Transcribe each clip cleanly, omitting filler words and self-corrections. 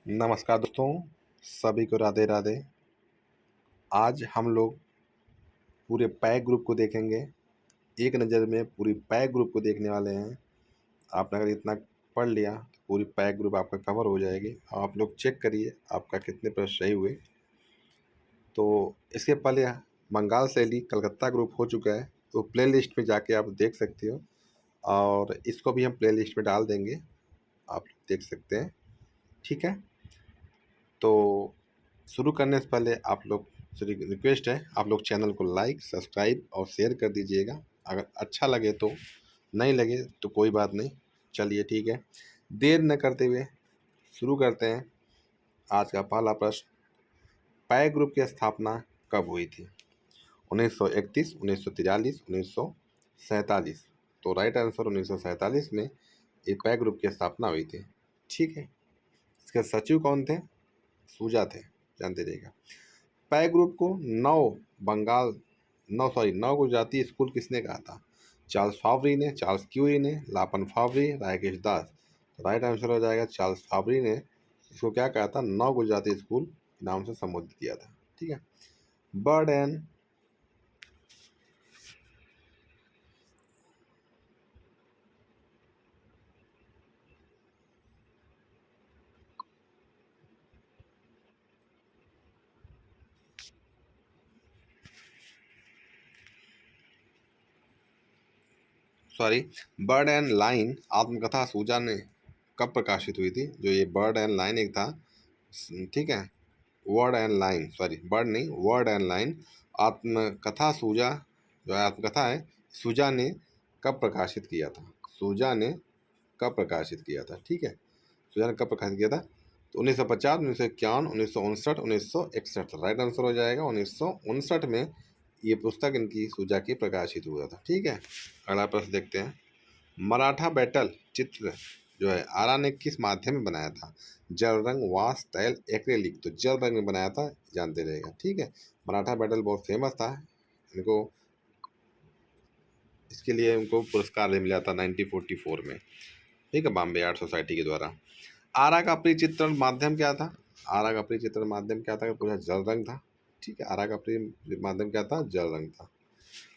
नमस्कार दोस्तों, सभी को राधे राधे। आज हम लोग पूरे पैक ग्रुप को देखेंगे। एक नज़र में पूरी पैक ग्रुप को देखने वाले हैं। आपने अगर इतना पढ़ लिया तो पूरी पैक ग्रुप आपका कवर हो जाएगी। आप लोग चेक करिए आपका कितने प्रश्न सही हुए। तो इसके पहले बंगाल शैली कलकत्ता ग्रुप हो चुका है, तो प्ले लिस्ट में जाके आप देख सकते हो और इसको भी हम प्ले लिस्ट में डाल देंगे, आप देख सकते हैं। ठीक है, तो शुरू करने से पहले आप लोग से रिक्वेस्ट है, आप लोग चैनल को लाइक सब्सक्राइब और शेयर कर दीजिएगा। अगर अच्छा लगे तो, नहीं लगे तो कोई बात नहीं। चलिए ठीक है, देर न करते हुए शुरू करते हैं। आज का पहला प्रश्न, पैक ग्रुप की स्थापना कब हुई थी? 1931, 1943, 1947। तो राइट आंसर 1947 में ये पैक ग्रुप की स्थापना हुई थी। ठीक है, इसके सचिव कौन थे? सूजा थे, जानते रहिएगा। पैक ग्रुप को नौ गुजराती स्कूल किसने कहा था? चार्ल्स फावरी ने, चार्ल्स क्यूरी ने, लापन फावरी, राकेश दास। तो राइट आंसर हो जाएगा चार्ल्स फावरी ने इसको क्या कहा था? नौ गुजराती स्कूल नाम से संबोधित किया था। ठीक है, bird and bird and line आत्मकथा सूजा ने कब प्रकाशित हुई थी? जो ये बर्ड एंड लाइन एक था, ठीक है, वर्ड एंड लाइन, बर्ड नहीं, वर्ड एंड लाइन आत्मकथा सूजा, जो आत्मकथा है, सूजा ने कब प्रकाशित किया था? सूजा ने कब प्रकाशित किया था? ठीक है, सूजा ने कब प्रकाशित किया था? तो 1950, 1951, 1959, 1961। राइट आंसर हो जाएगा 1959 में ये पुस्तक इनकी सूजा की प्रकाशित हुआ था। ठीक है, अगला प्रश्न देखते हैं। मराठा बैटल चित्र जो है आरा ने किस माध्यम में बनाया था? जल रंग, वाश, तैल, एक्रेलिक। तो जल रंग में बनाया था, जानते रहेगा। ठीक है, मराठा बैटल बहुत फेमस था, इनको इसके लिए उनको पुरस्कार भी मिला था 1944 में। ठीक है, बॉम्बे आर्ट सोसाइटी के द्वारा। आरा का प्रिय चित्रण माध्यम क्या था? आरा का प्रिय चित्रण माध्यम क्या था? पूरा जल रंग था। ठीक है, आरा का प्रिय माध्यम क्या था? जल रंग था।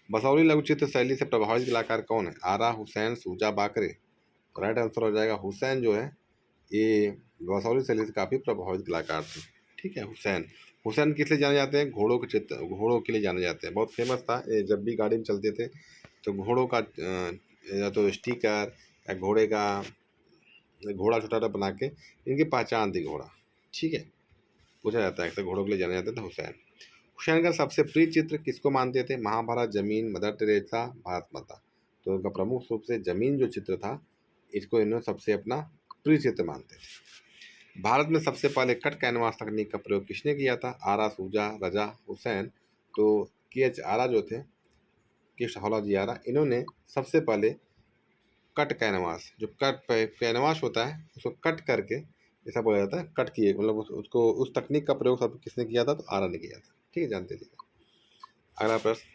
बसौली लघु चित्र शैली से प्रभावित कलाकार कौन है? आरा, हुसैन, सूजा, बाकरे। राइट आंसर हो जाएगा हुसैन, जो है ये बसौली शैली से काफ़ी प्रभावित कलाकार थे। ठीक है, हुसैन। हुसैन किस लिए जाने जाते हैं? घोड़ों के चित्र, घोड़ों के लिए जाने जाते हैं। बहुत फेमस था ये, जब भी गाड़ी में चलते थे तो घोड़ों का या तो स्टिकर या घोड़े का, घोड़ा छोटा छोटा बना के इनकी पहचान थी घोड़ा। ठीक है, पूछा जाता है अक्सर घोड़ों के लिए जाने जाते थे हुसैन। हुसैन का सबसे प्रिय चित्र किसको मानते थे? महाभारत, जमीन, मदर टेरेसा, भारत माता। तो उनका प्रमुख रूप से जमीन जो चित्र था, इसको इन्होंने सबसे अपना प्रिय चित्र मानते थे। भारत में सबसे पहले कट कैनवास तकनीक का प्रयोग किसने किया था? आरा, सूजा, रजा, हुसैन। तो KH आरा जो थे, के शाहौला जी आरा, इन्होंने सबसे पहले कट कैनवास, जो कट कैनवास होता है उसको कट करके, ऐसा बोला जाता है, कट किए, मतलब उसको उस तकनीक का प्रयोग सब किसने किया था? तो आरा ने किया था। ठीक है, जानते थे। अगला प्रश्न,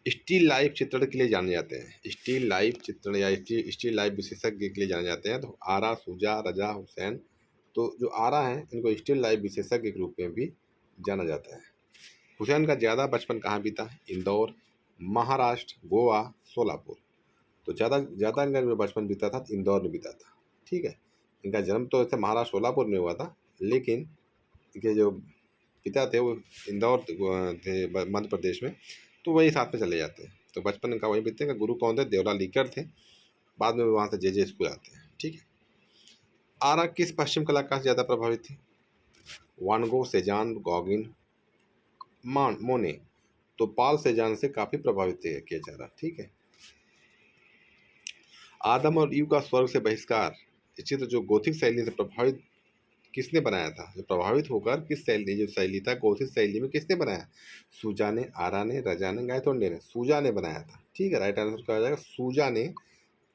स्टील लाइफ चित्रण के लिए जाने जाते हैं। स्टील लाइफ चित्रण या स्टील लाइफ विशेषज्ञ के लिए जाने जाते हैं। तो आरा, सूजा, रजा, हुसैन। तो जो आरा हैं इनको स्टील लाइफ विशेषज्ञ के रूप में भी जाना जाता है। हुसैन का ज़्यादा बचपन कहाँ बीता? इंदौर, महाराष्ट्र, गोवा, सोलापुर। तो ज़्यादा इनका जो बचपन बीता था इंदौर में बीता था। ठीक है, इनका जन्म तो ऐसे महाराष्ट्र सोलापुर में हुआ था, लेकिन इनके जो पिता थे वो इंदौर थे, मध्य प्रदेश में। तो वही साथ में चले जाते हैं। तो बचपन इनका वही बीतते हैं। गुरु कौन थे? देवला लीकर थे। बाद में वहाँ से जे स्कूल आते हैं। ठीक है, आरा किस पश्चिम कलाकार से ज़्यादा प्रभावित थी? वान गो, सेजान, गॉगिन, मोने। तो पाल सेजान से काफ़ी प्रभावित थे किया जा रहा। ठीक है, आदम और ईव का स्वर्ग से बहिष्कार, ये चित्र जो गोथिक शैली से प्रभावित किसने बनाया था? जो प्रभावित होकर किस शैली, जो शैली था गोथिक शैली में, किसने बनाया? सूजा ने, आरा ने, रजा ने, गायतोंडे ने। सूजा ने बनाया था। ठीक है, राइट आंसर कहा जाएगा सूजा ने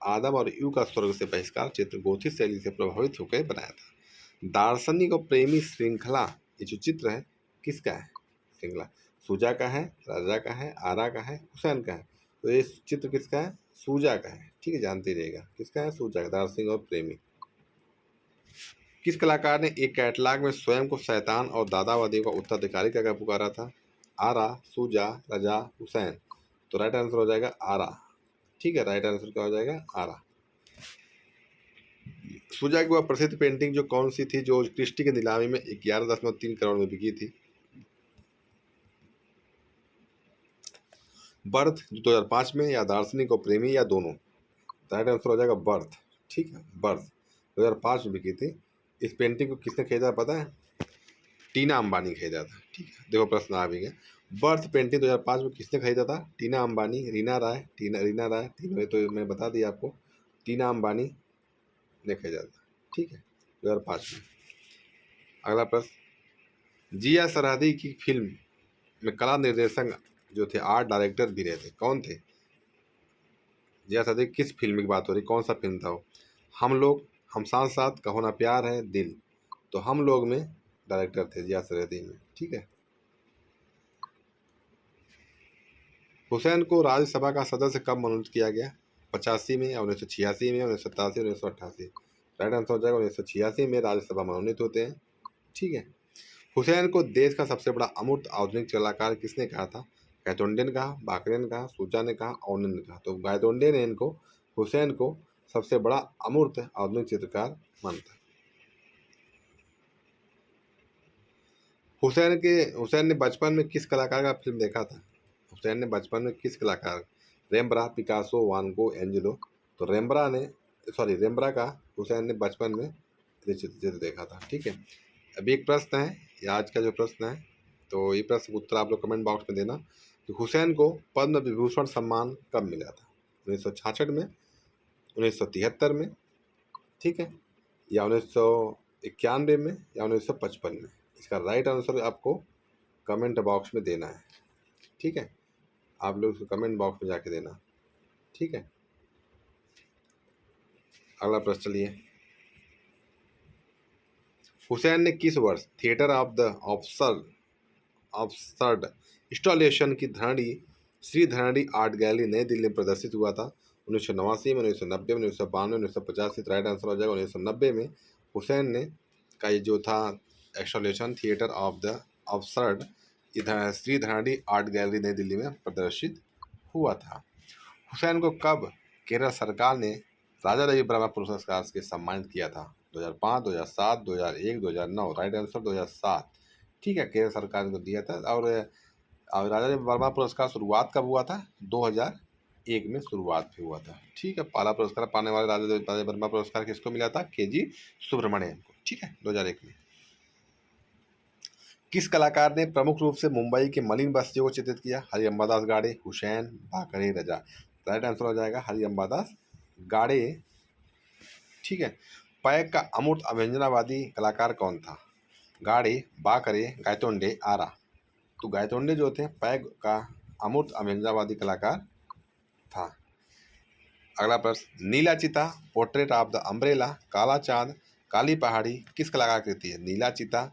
आदम और ईव का स्वर्ग से बहिष्कार चित्र गोथिक शैली से प्रभावित होकर बनाया था। दार्शनिक और प्रेमी श्रृंखला, ये जो चित्र है किसका है? श्रृंखला सूजा का है, राजा का है, आरा का है, हुसैन का है। तो ये चित्र किसका है? सूजा का है। ठीक है, जानते रहिएगा किसका है? सूजा का, दार्शनिक और प्रेमी। किस कलाकार ने एक कैटलॉग में स्वयं को शैतान और दादावादियों का उत्तराधिकारी क्या पुकारा था? आरा, सूजा, रजा, हुसैन। तो राइट आंसर हो जाएगा आरा। ठीक है, राइट आंसर क्या हो जाएगा? आरा। सूजा की वह प्रसिद्ध पेंटिंग जो कौन सी थी जो क्रिस्टी की नीलामी में 11.3 करोड़ में बिकी थी? बर्थ 2005 में, या दार्शनिक और प्रेमी, या दोनों? राइट आंसर हो जाएगा बर्थ। ठीक है, बर्थ 2005 में बिकी थी। इस पेंटिंग को किसने खरीदा पता है? टीना अंबानी खरीदा था। ठीक है, देखो प्रश्न आ भी गया। बर्थ पेंटिंग 2005 में किसने खरीदा था? टीना अंबानी, रीना राय, रीना राय, तीनों तो मैं बता दिया आपको। टीना अंबानी ने खरीदा था। ठीक है, 2005 में। अगला प्रश्न, जिया सरहदी की फिल्म में कला निर्देशक जो थे, आर्ट डायरेक्टर भी रहे थे, कौन थे? जिया सरहदी किस फिल्म की बात हो रही, कौन सा फिल्म था वो? हम लोग, हम साथ साथ, कहो ना प्यार है, दिल। तो हम लोग में डायरेक्टर थे जिया सरहदी में। ठीक है। हुसैन को राज्यसभा का सदस्य कब मनोनीत किया गया? 85 में, 1986 में, 1987, 1988? राइट आंसर हो जाएगा 1986 में राज्यसभा मनोनीत होते हैं। ठीक है। हुसैन को देश का सबसे बड़ा अमूर्त आधुनिक कलाकार किसने कहा था? गायतोंडे ने कहा, बाकरे ने कहा, सूजा ने कहा, औने ने कहा? तो गायतोंडे ने इनको, हुसैन को सबसे बड़ा अमूर्त आधुनिक चित्रकार मानता है। हुसैन ने बचपन में किस कलाकार का फिल्म देखा था? हुसैन ने बचपन में किस कलाकार, रेम्ब्रा, पिकासो, वान गो, एंजेलो? तो रेम्ब्रा का हुसैन ने बचपन में चित्र देखा था। ठीक है। अभी एक प्रश्न है, ये आज का जो प्रश्न है, तो ये प्रश्न का उत्तर आप लोग कमेंट बॉक्स में देना कि हुसैन को पद्म विभूषण सम्मान कब मिला था? 1966 में, 1973 में, ठीक है, या 1991 में, या 1955 में? इसका राइट आंसर आपको कमेंट बॉक्स में देना है। ठीक है, आप लोग उसको कमेंट बॉक्स में जाके देना। ठीक है। अगला प्रश्न चलिए। हुसैन ने किस वर्ष थिएटर ऑफ द ऑब्सर्ड इंस्टॉलेशन की धरणी श्री धरणी आर्ट गैलरी नई दिल्ली में प्रदर्शित हुआ था? 1989 में, 1990 में, 1992, 1985? राइट आंसर हो जाएगा 1990 में। हुसैन ने का ये जो था इंस्टॉलेशन थिएटर ऑफ द ऑब्सर्ड इधर श्री धरणी आर्ट गैलरी नई दिल्ली में प्रदर्शित हुआ था। हुसैन को कब केरल सरकार ने राजा रवि वर्मा पुरस्कार से सम्मानित किया था? 2005, 2007, 2001, 2009? Right answer 2007। ठीक है, केरल सरकार ने दिया था। और राजा रवि वर्मा पुरस्कार शुरुआत कब हुआ था? 2001 में शुरुआत भी हुआ था। ठीक है, पहला पुरस्कार पाने वाले राजा रवि वर्मा पुरस्कार किसको मिला था? के.जी. सुब्रमण्यम को। ठीक है, 2001 में। किस कलाकार ने प्रमुख रूप से मुंबई के मलिन बस्तियों को चित्रित किया? हरि अम्बादास गाड़े, हुसैन, बाकरे, रजा? राइट आंसर हो जाएगा हरि अम्बादास गाड़े। ठीक है। पैक का अमूर्त अभ्यंजनावादी कलाकार कौन था? गाड़े, बाकरे, गायतोंडे, आरा? तो गायतोंडे जो थे पैक का अमूर्त अभ्यंजनावादी कलाकार था। अगला प्रश्न, नीला चिता, पोर्ट्रेट ऑफ द अम्ब्रेला, काला चांद, काली पहाड़ी किस कलाकार की कृति है? नीला चिता,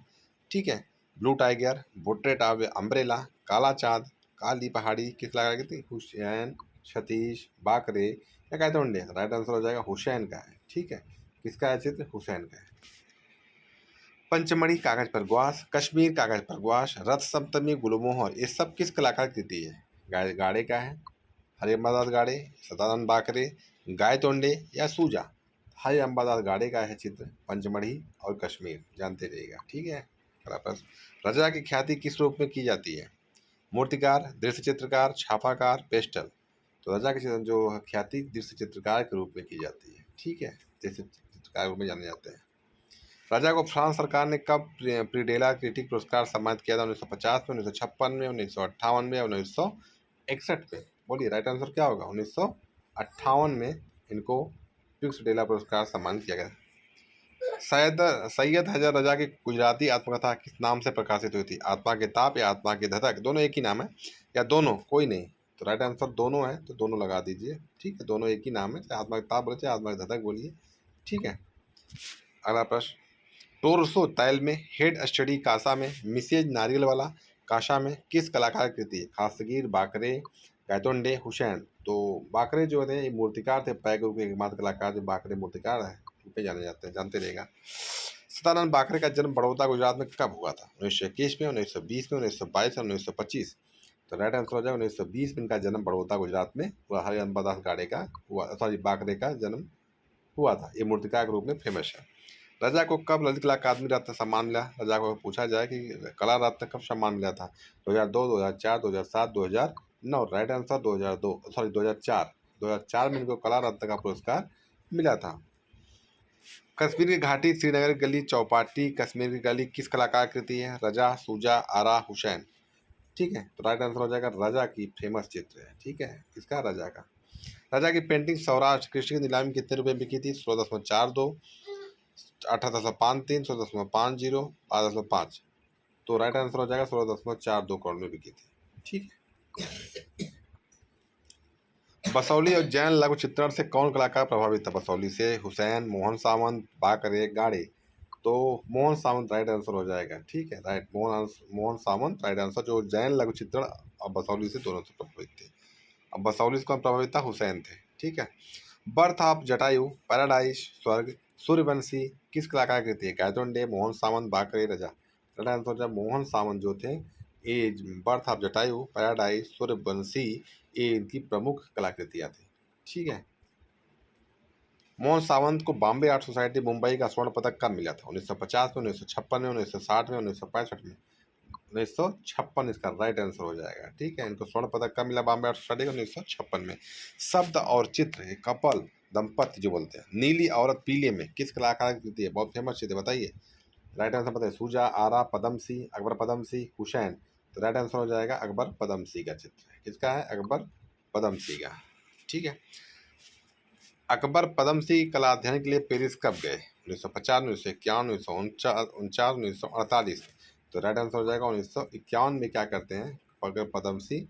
ठीक है, blue tiger, portrait of the umbrella, काला चांद, काली पहाड़ी किस कलाकार की कृति? हुसैन, सतीश, बाकरे, या गायतोंडे? राइट आंसर हो जाएगा हुसैन का है। ठीक है, किसका है चित्र? हुसैन का है। पंचमढ़ी, कागज पर ग्वास, कश्मीर, कागज पर ग्वास, रथ सप्तमी, गुलमोहर, ये सब किस कलाकार की कृति है? गाड़े का है, हरि अम्बादास गाड़े, सदानंद बाकरे, गायतोंडे, या सूजा? हरि अम्बादास गाड़े का है चित्र पंचमढ़ी और कश्मीर, जानते रहिएगा। ठीक है। अगला प्रश्न, रजा की ख्याति किस रूप में की जाती है? मूर्तिकार, दृश्य चित्रकार, छापाकार, पेस्टल? तो रजा की जो ख्याति दृश्य चित्रकार के रूप में की जाती है। ठीक है, दृश्य चित्रकार के रूप में जाने जाते हैं। राजा को फ्रांस सरकार ने कब प्रीडेला क्रिटिक पुरस्कार सम्मानित किया था? 1950 में, 1956 में, 1958 में, 1961 में? बोलिए, राइट आंसर क्या होगा? 1958 में इनको प्रिक्स डेला पुरस्कार सम्मानित किया गया। सैयद हैदर रजा की गुजराती आत्मकथा किस नाम से प्रकाशित हुई थी? आत्मा के ताप या आत्मा की धधक? दोनों एक ही नाम है, या दोनों कोई नहीं? तो राइट आंसर दोनों है, तो दोनों लगा दीजिए। ठीक है, दोनों एक ही नाम है, चाहे आत्मा के ताप बोले चाहे आत्मा की धधक बोलिए। ठीक है। अगला प्रश्न, टोरसो तैल में, हेड स्टडी कासा में, मिसेज नारियल वाला काशा में किस कलाकार की कृति है? खासगीर, बाकरे, गायतोंडे, हुसैन? तो बाकरे जो थे मूर्तिकार थे, पैग के एकमात्र कलाकार जो बाकरे मूर्तिकार है, उन पे जाने जाते हैं, जानते रहेगा। सदानंद बाकरे का जन्म बड़ौदा गुजरात में कब हुआ था? 1921 में, 1920 में, 1922 में, 1925? तो राइट आंसर हो जाएगा 1920 में इनका जन्म बड़ौदा गुजरात में हुआ। हरिहंस दास गाड़े का हुआ, सॉरी बाकरे का जन्म हुआ था। ये मूर्तिकार के रूप में फेमस है। रजा को कब ललित कला अकादमी रत्न सम्मान मिला? रजा को पूछा जाए कि कला रत्न कब सम्मान मिला था? 2002, 2004, 2007, 2009? Right answer 2002, sorry 2004। 2004 में इनको कला रत्न का पुरस्कार मिला था। कश्मीर की घाटी, श्रीनगर की गली, चौपाटी, कश्मीर की गली किस कलाकार की कृति है? रजा, सूजा, आरा, हुसैन? ठीक है, तो राइट आंसर हो जाएगा रजा की फेमस चित्र है। ठीक है, किसका? रजा का। रजा की पेंटिंग सौराष्ट्र कृष्ण की नीलामी कितने रुपए में बिकी थी? 16.42, 18.53, 16.50, 12.5? तो राइट आंसर हो जाएगा 16.42 करोड़ में बिकी थी। ठीक है। बसौली और जैन लघु चित्रण से कौन कलाकार प्रभावित था? बसौली से हुसैन, मोहन सावंत, बाकरे, गाड़े? तो मोहन सावंत राइट आंसर हो जाएगा। ठीक है, right, Mohan Sawant right answer. जो जैन लघु चित्रण और बसौली से दोनों से प्रभावित थे। अब बसौली से कौन प्रभावित था? हुसैन थे। ठीक है। बर्थ ऑफ जटायु, पैराडाइज, स्वर्ग, सूर्यवंशी किस कलाकार की कृति है? गायतोंडे, मोहन सावंत, बाकरे, रजा? राइट आंसर जब मोहन सावंत जो थे, ये birth of Jatayu, paradise, Suryavanshi ये इनकी प्रमुख कलाकृतियाँ थी। ठीक है। मोहन सावंत को बॉम्बे आर्ट सोसाइटी मुंबई का स्वर्ण पदक कब मिला था? 1950 में, 1956 में, 1960 में, 1965 में? 1956 इसका राइट आंसर हो जाएगा। ठीक है, इनको स्वर्ण पदक कब मिला बॉम्बे आर्ट सोसाइटी को? 1956 में। शब्द और चित्र, कपल, दंपत्ति जो बोलते हैं, नीली औरत पीले में किस कलाकार की कृति है? बहुत फेमस चित्र, बताइए। राइट आंसर बताइए। सूजा, आरा, पदमसी, अकबर पदमसी, हुसैन? तो राइट आंसर हो जाएगा अकबर पदमसी का चित्र है। किसका है? अकबर पदमसी का। ठीक है। अकबर पदमसी कला अध्ययन के लिए पेरिस कब गए? 1950, 1951, 1949, 1948? तो राइट आंसर हो जाएगा 1951 में क्या करते हैं? अकबर पदमसी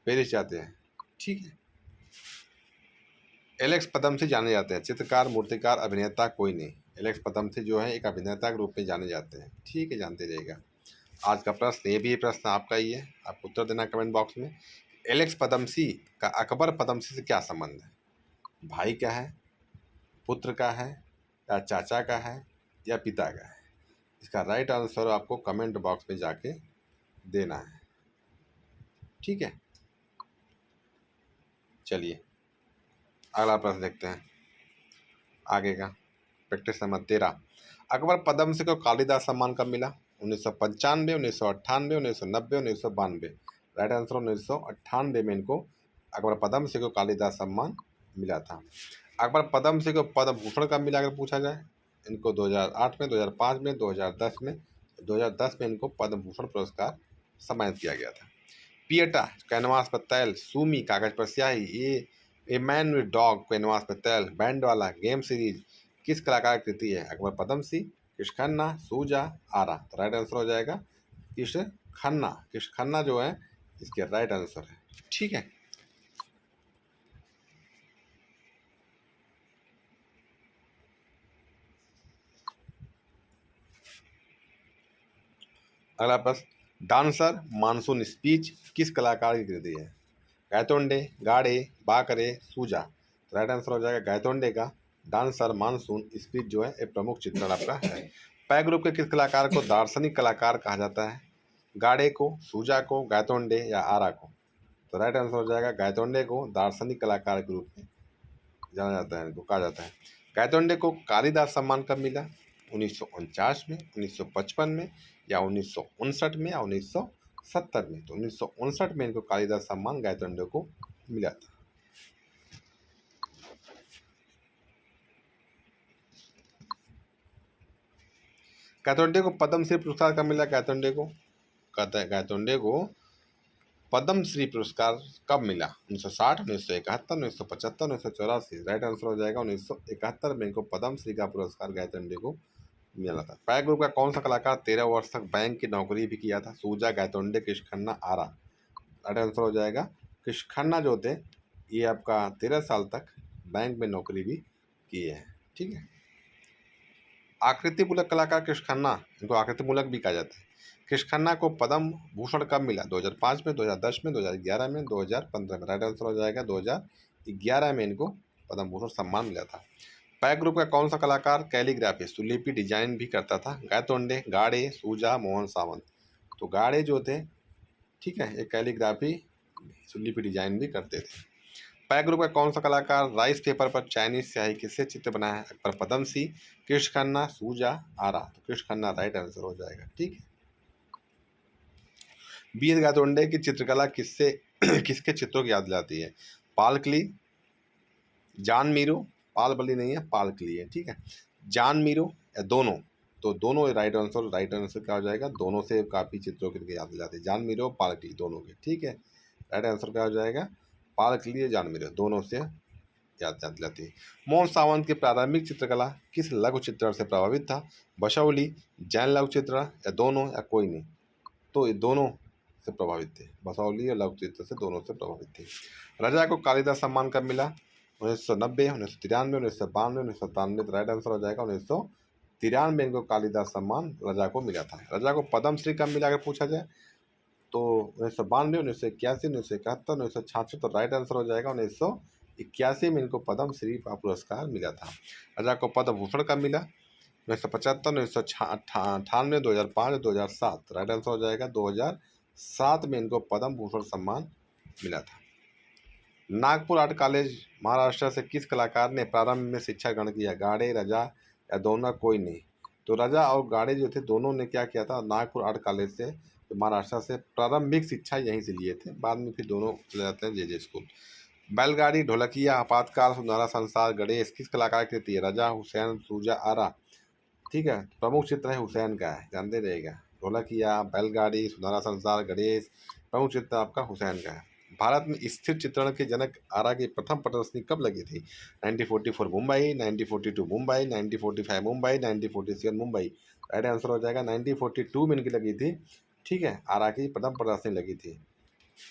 पेरिस जाते हैं। ठीक है। एलेक्स पदमसी जाने जाते हैं चित्रकार, मूर्तिकार, अभिनेता? कोई नहीं। एलेक्स पदमसी जो है एक अभिनेता के रूप में जाने जाते हैं। ठीक है, जानते रहिएगा। आज का प्रश्न, ये भी प्रश्न आपका ही है, आप उत्तर देना कमेंट बॉक्स में। एलेक्स पदमसी का अकबर पदमसी से क्या संबंध है? भाई का है, पुत्र का है, या चाचा का है, या पिता का है? इसका राइट आंसर आपको कमेंट बॉक्स में जाके देना है। ठीक है, चलिए अगला प्रश्न देखते हैं आगे का। Practice number 13। अकबर पद्मश्री को कालिदास सम्मान कब मिला? 1995, 1998, 1990, 1992? राइट आंसर 1998 में इनको अकबर पद्मश्री को कालिदास सम्मान मिला था। अकबर पद्मश्री को पद्म भूषण कब मिला अगर पूछा जाए? इनको 2008 में, 2005 में, 2010 में? 2010 में इनको पद्म भूषण पुरस्कार सम्मानित किया गया था। पियटा कैनवास पर तैल, सूमी कागज पर स्याही, a man with dog canvas पर तैल, बैंड वाला गेम सीरीज किस कलाकार की कृति है? अकबर पद्मसी, कृष्ण खन्ना, सूजा, आरा? तो राइट आंसर हो जाएगा कृष्ण खन्ना। कृष्ण खन्ना जो है इसके राइट आंसर है। ठीक है। अगला प्रश्न, डांसर मानसून स्पीच किस कलाकार की कृति है? गायतोंडे, गाड़े, बाकरे, सूजा? तो राइट आंसर हो जाएगा गायतोंडे का डांसर मानसून स्पीच जो है एक प्रमुख चित्रण आपका है। पै ग्रुप के किस कलाकार को दार्शनिक कलाकार कहा जाता है? गाड़े को, सूजा को, गायतोंडे या आरा को? तो राइट आंसर हो जाएगा गायतोंडे को दार्शनिक कलाकार के रूप में जाना जाता है, इनको कहा जाता है। गायतोंडे को कालिदास सम्मान कब मिला? 1949 में, 1955 में, या 1959 में, या 1970 में? तो 1959 में इनको कालिदास सम्मान गायतोंडे को मिला था। गायतोंडे को पद्मश्री पुरस्कार कब मिला? गायतोंडे को पद्मश्री पुरस्कार कब मिला? 1960, 1971, 1975, 1984? राइट आंसर हो जाएगा 1971 में इनको पद्मश्री का पुरस्कार गायतोंडे को मिला था। पै ग्रुप का कौन सा कलाकार 13 वर्ष तक बैंक की नौकरी भी किया था? सूजा, गायतोंडे, कृष्ण खन्ना, आरा? राइट आंसर हो जाएगा कृष्ण खन्ना जो थे ये आपका 13 साल तक बैंक में नौकरी भी किए हैं। ठीक है। आकृति मूलक कलाकार कृष्ण खन्ना, इनको आकृति मूलक भी कहा जाता है। कृष्ण खन्ना को पद्म भूषण कब मिला? 2005 में, 2010 में, 2011 में, 2015 में? राइट आंसर हो जाएगा 2011 में इनको पद्म भूषण सम्मान मिला था। पैक ग्रुप का कौन सा कलाकार कैलीग्राफी सुलिपि डिजाइन भी करता था? गायतोंडे, गाड़े, सूजा, मोहन सावंत। तो गाड़े जो थे, ठीक है, ये कैलीग्राफी सुलिपि डिजाइन भी करते थे। पैक ग्रुप का कौन सा कलाकार राइस पेपर पर चाइनीज स्याही किससे चित्र बनाया है? अकबर पदमसी, कृष्ण खन्ना, सूजा, आरा। तो कृष्ण खन्ना राइट आंसर हो जाएगा। ठीक है। बी एस गायतोंडे की चित्रकला किससे किसके चित्रों की याद दिलाती है? पालकली, जान मीरो, पाल बली नहीं है, पालकली है। ठीक है, जान मीरो या दोनों। तो दोनों राइट आंसर, राइट आंसर क्या हो जाएगा? दोनों से काफ़ी चित्रों की याद दिलाती है, जान मीरो, पालकली दोनों के। ठीक है, राइट आंसर क्या हो जाएगा? पालकली या जान मीरो दोनों से याद दिलाती है। मोहन सावंत की प्रारंभिक चित्रकला किस लघु चित्रण से प्रभावित था? बशौली, जैन लघु चित्रण या दोनों या कोई नहीं? तो ये दोनों से प्रभावित थे, बसौली और लघु चित्र से दोनों से प्रभावित थे। रजा को कालिदास सम्मान कब मिला? 1990, 1993, 1992, 1997। राइट आंसर हो जाएगा 1993 इनको कालिदास सम्मान रजा को मिला था। रजा को पद्मश्री कब मिला अगर पूछा जाए तो 1992, 1981, 1971, 1966। तो राइट आंसर हो जाएगा 1981 में इनको पद्मश्री का पुरस्कार मिला था। रजा को पद्म भूषण कब मिला? 1975, 1998, 2005, 2007। राइट आंसर हो जाएगा 2007 में इनको पद्म भूषण सम्मान मिला था। नागपुर आर्ट कॉलेज महाराष्ट्र से किस कलाकार ने प्रारंभ में शिक्षा ग्रहण किया? गाड़े, रजा या दोनों कोई नहीं? तो रजा और गाड़े जो थे दोनों ने क्या किया था? नागपुर आर्ट कॉलेज से महाराष्ट्र से प्रारंभिक शिक्षा यहीं से लिए थे, बाद में फिर दोनों चले जाते हैं जे स्कूल। बैलगाड़ी, ढोलकिया, आपातकाल, सुनहरा संसार, गणेश किस कलाकार की कृति है? रजा, हुसैन, सूजा, आरा। ठीक है, प्रमुख चित्र है हुसैन का है, जानते रहिएगा। ढोलकिया, बैलगाड़ी, सुनहरा संसार, गणेश, प्रमुख चित्र आपका हुसैन का है। भारत में स्थिर चित्रण के जनक आरा की प्रथम प्रदर्शनी कब लगी थी? 1944 मुंबई, 1942 मुंबई, 1945 मुंबई, 1947 मुंबई। राइट आंसर हो जाएगा 1942 में इनकी लगी थी। ठीक है, आरा की प्रथम प्रदर्शनी लगी थी।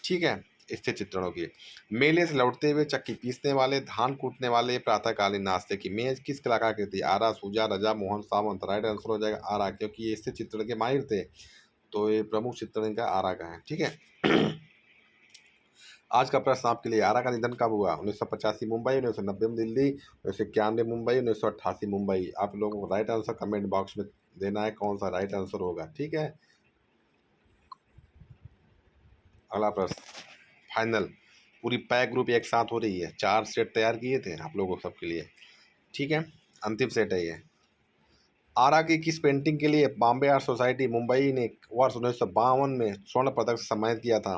ठीक है, स्थिर चित्रणों की। मेले से लौटते हुए चक्की पीसने वाले, धान कूटने वाले, प्रातःकालीन नाश्ते की मेज किस कलाकार की थी? आरा, सूजा, रजा, मोहन सावंत। राइट आंसर हो जाएगा आरा, क्योंकि ये स्थिर चित्रण के माहिर थे, तो ये प्रमुख चित्रण का आरा का है। ठीक है। आज का प्रश्न आपके लिए, आरा का निधन कब हुआ? 1985 मुंबई, 1990 में दिल्ली, 1991 मुंबई, 1988 मुंबई। आप लोगों को राइट आंसर कमेंट बॉक्स में देना है, कौन सा राइट आंसर होगा। ठीक है, अगला प्रश्न फाइनल। पूरी पैक ग्रुप एक साथ हो रही है, 4 सेट तैयार किए थे आप लोगों सबके लिए। ठीक है, अंतिम सेट है ये। आरा की किस पेंटिंग के लिए बॉम्बे आर्ट सोसाइटी मुंबई ने वर्ष 1952 में स्वर्ण पदक से सम्मानित किया था?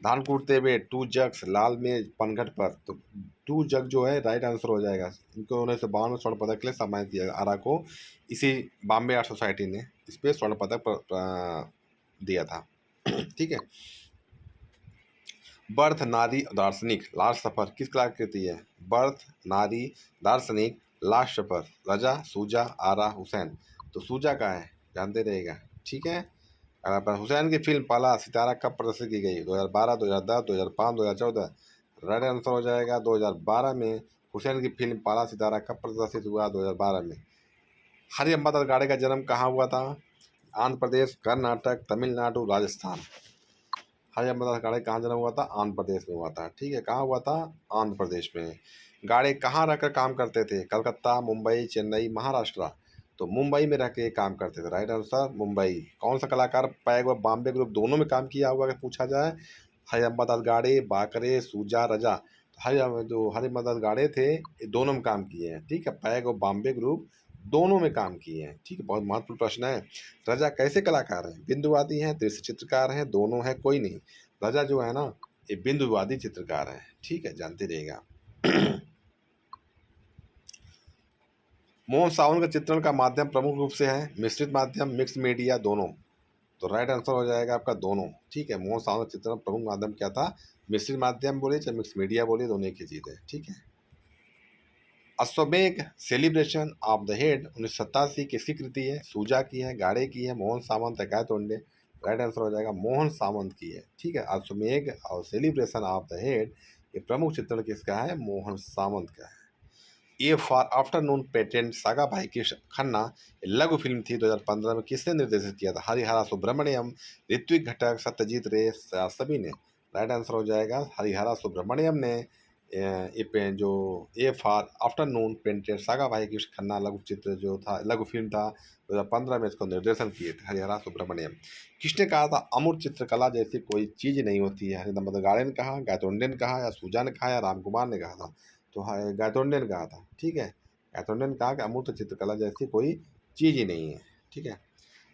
धान कूटते हुए, टू जग्स, लाल मेज, पनघट पर। तो टू जग जो है राइट आंसर हो जाएगा। इनको 1952 में स्वर्ण पदक के लिए सम्मानित किया आरा को, इसी बॉम्बे आर्ट सोसाइटी ने इस पर स्वर्ण पदक दिया था। ठीक है। बर्थ, नारी, दार्शनिक, लास्ट सफर किस कलाकृति है? बर्थ, नारी, दार्शनिक, लास्ट सफर, रजा, सूजा, आरा, हुसैन। तो सूजा का है, जानते रहेगा। ठीक है, हुसैन की फिल्म पाला सितारा कब प्रदर्शित की गई? 2012, 2010, 2005, 2014। राइट आंसर हो जाएगा 2012 में हुसैन की फिल्म पाला सितारा कब प्रदर्शित हुआ? 2012 में। हरिअम्बा गाड़े का जन्म कहाँ हुआ था? आंध्र प्रदेश, कर्नाटक, तमिलनाडु, राजस्थान। हरिअम्बा गाड़े कहाँ जन्म हुआ था? आंध्र प्रदेश में हुआ था। ठीक है, कहाँ हुआ था? आंध्र प्रदेश में। गाड़े कहाँ रहकर काम करते थे? कलकत्ता, मुंबई, चेन्नई, महाराष्ट्र। तो मुंबई में रह के काम करते थे। Right answer Mumbai. कौन सा कलाकार पैग व बॉम्बे ग्रुप दोनों में काम किया हुआ अगर पूछा जाए? हरिअम्बा गाड़े, बाकरे, सूजा, रजा। जो हरिअम्बा गाड़े थे ये दोनों में काम किए हैं। ठीक है, पैग और बॉम्बे ग्रुप दोनों में काम किए हैं। ठीक है, बहुत महत्वपूर्ण प्रश्न है। रजा कैसे कलाकार हैं? बिंदुवादी हैं, दृश्य चित्रकार हैं, दोनों है, कोई नहीं? रजा जो है ना ये बिंदुवादी चित्रकार है। ठीक है, जानते रहिएगा। मोहन सावंत का चित्रण का माध्यम प्रमुख रूप से है मिश्रित माध्यम, मिक्स मीडिया, दोनों। तो राइट आंसर हो जाएगा आपका दोनों। ठीक है, मोहन सावंत का चित्रण प्रमुख माध्यम क्या था? मिश्रित माध्यम बोले चाहे मिक्स मीडिया बोले, दोनों एक ही चीज है। ठीक है। अश्वमेघ सेलिब्रेशन ऑफ द हेड 1987 किसकी कृति है? सूजा की है, गाड़े की है, मोहन सावंत है, गायतोंडे। राइट आंसर हो जाएगा मोहन सावंत की है। ठीक है, अश्वमेघ और सेलिब्रेशन ऑफ द हेड ये प्रमुख चित्रण किसका है? मोहन सावंत का है। A for afternoon patent saga भाई की खन्ना लघु फिल्म थी 2015 में, किसने निर्देशित किया था? हरिहरा सुब्रमण्यम, ऋत्विक घटक, सत्यजीत रे, सभी ने। राइट आंसर हो जाएगा हरिहरा सुब्रमण्यम ने जो A for afternoon printed saga भाई कृष्ण खन्ना लघु चित्र जो था, लघु फिल्म था 2015 में, इसको निर्देशन किए थे हरिहरा सुब्रमण्यम। किसने कहा था अमूर्त चित्रकला जैसी कोई चीज़ नहीं होती है? हरिनंदन गाड़े ने कहा, गायतोंडे ने कहा, या सूजा ने कहा, या रामकुमार ने कहा था? तो गायतोंडे ने कहा था। ठीक है, गायतोंडे ने कहा कि अमूर्त चित्रकला जैसी कोई चीज़ ही नहीं है। ठीक है,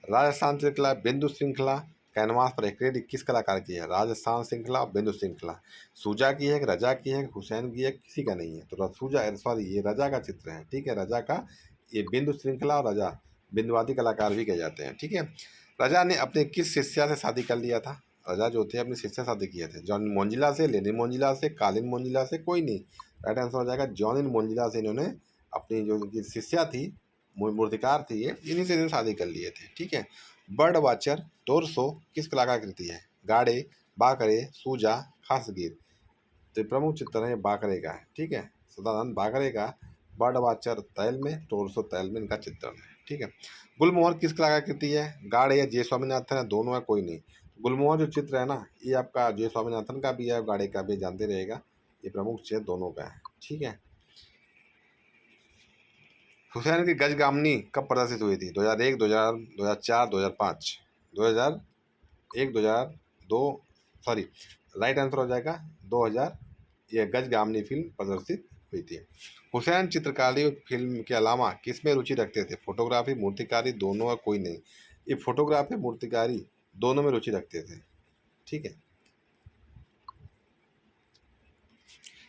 राजस्थान श्रृंखला, बिंदु श्रृंखला कैनवास पर एक्रेडिट किस कलाकार की है? राजस्थान श्रृंखला और बिंदु श्रृंखला सूजा की है, रजा की है, हुसैन की है, किसी का नहीं है। तो सूजा, सॉरी, ये रजा का चित्र है। ठीक है, रजा का, ये बिंदु श्रृंखला और रजा बिंदुवादी कलाकार भी कहे जाते हैं। ठीक है, रजा ने अपने किस शिष्या से शादी कर लिया था? रजा जो थे अपनी शिष्या शादी किए थे। जॉन मोंजिला से, लेनिन मोंजिला से, कालिन मोंजिला से, कोई नहीं। राइट आंसर हो जाएगा जॉन मोंजिला से। इन्होंने अपनी जो इनकी शिष्या थी, मूर्तिकार थी, ये इन्हीं से शादी कर लिए थे। ठीक है, बर्ड वाचर टोरसो किस कलाकार कृति है? गाड़े, बाकरे, सूजा, खासगीर। तो प्रमुख चित्र है बाकरे का है। ठीक है, सदानंद बाकरे का बर्ड वाचर तैल में, टोरसो तैल में इनका चित्रण है। ठीक है, गुलमोहर किस कलाकार कृति है? गाड़े या जय स्वामीनाथन है? दोनों है, कोई नहीं। गुलमोहर जो चित्र है ना, ये आपका जय स्वामीनाथन का भी है और गाड़े का भी, जानते रहेगा। ये प्रमुख चित्र दोनों का है। ठीक है, हुसैन की गजगामनी कब प्रदर्शित हुई थी? 2001, 2000, 2004, 2005? 2001, 2002, सॉरी, राइट आंसर हो जाएगा 2000। ये गजगामनी फिल्म प्रदर्शित हुई थी। हुसैन चित्रकारी फिल्म के अलावा किस में रुचि रखते थे? फोटोग्राफी, मूर्तिकारी, दोनों या कोई नहीं? ये फोटोग्राफी, मूर्तिकारी दोनों में रुचि रखते थे। ठीक है,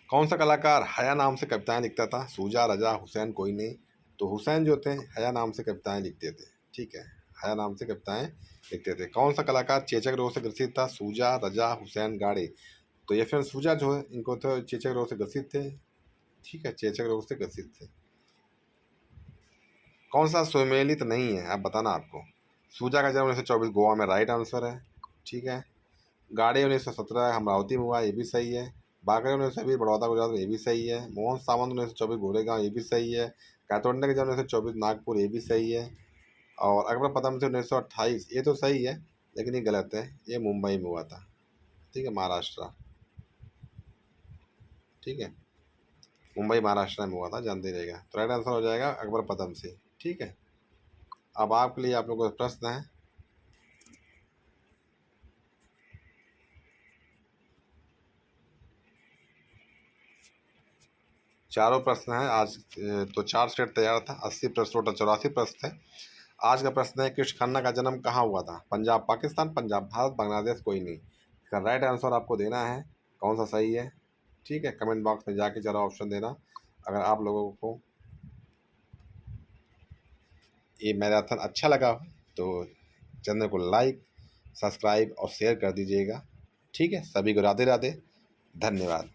कौन सा कलाकार हया नाम से कविताएं लिखता था? सूजा, रजा, हुसैन, कोई नहीं। तो हुसैन जो थे हया नाम से कविताएं लिखते थे। ठीक है, हया नाम से कविताएं लिखते थे। कौन सा कलाकार चेचक रोग से ग्रसित था? सूजा, रजा, हुसैन, गाड़े? तो ये फिर सूजा जो है, इनको तो चेचक रोग से ग्रसित थे। ठीक है, चेचक रोग से ग्रसित थे। कौन सा सुमेलित नहीं है, आप बताना आपको? सूजा का जन्म 1924 गोवा में, राइट आंसर है। ठीक है, गाड़े 1917 अमरावती में हुआ, ये भी सही है। बाकरे 1920 बड़ौदा गुजरात में, ये भी सही है। मोहन सावंत 1924 गोरेगांव, ये भी सही है। कातोंडे का जन्म 1924 नागपुर, ये भी सही है। और अकबर पदम से 1928, ये तो सही है, लेकिन ये गलत है, ये मुंबई में हुआ था। ठीक है, महाराष्ट्र। ठीक है, मुंबई महाराष्ट्र में हुआ था, जानते रहेगा। तो राइट आंसर हो जाएगा अकबर पदम से। ठीक है, अब आपके लिए आप लोगों को प्रश्न है। चारों प्रश्न हैं आज। तो 4 सेट तैयार था, 80 प्रश्न, टोटल 84 प्रश्न थे। आज का प्रश्न है कृष्ण खन्ना का जन्म कहाँ हुआ था? पंजाब पाकिस्तान, पंजाब भारत, बांग्लादेश, कोई नहीं। इसका राइट आंसर आपको देना है, कौन सा सही है। ठीक है, कमेंट बॉक्स में जाके जरा ऑप्शन देना। अगर आप लोगों को ये मैराथन अच्छा लगा हो तो चैनल को लाइक, सब्सक्राइब और शेयर कर दीजिएगा। ठीक है, सभी को राधे राधे, धन्यवाद।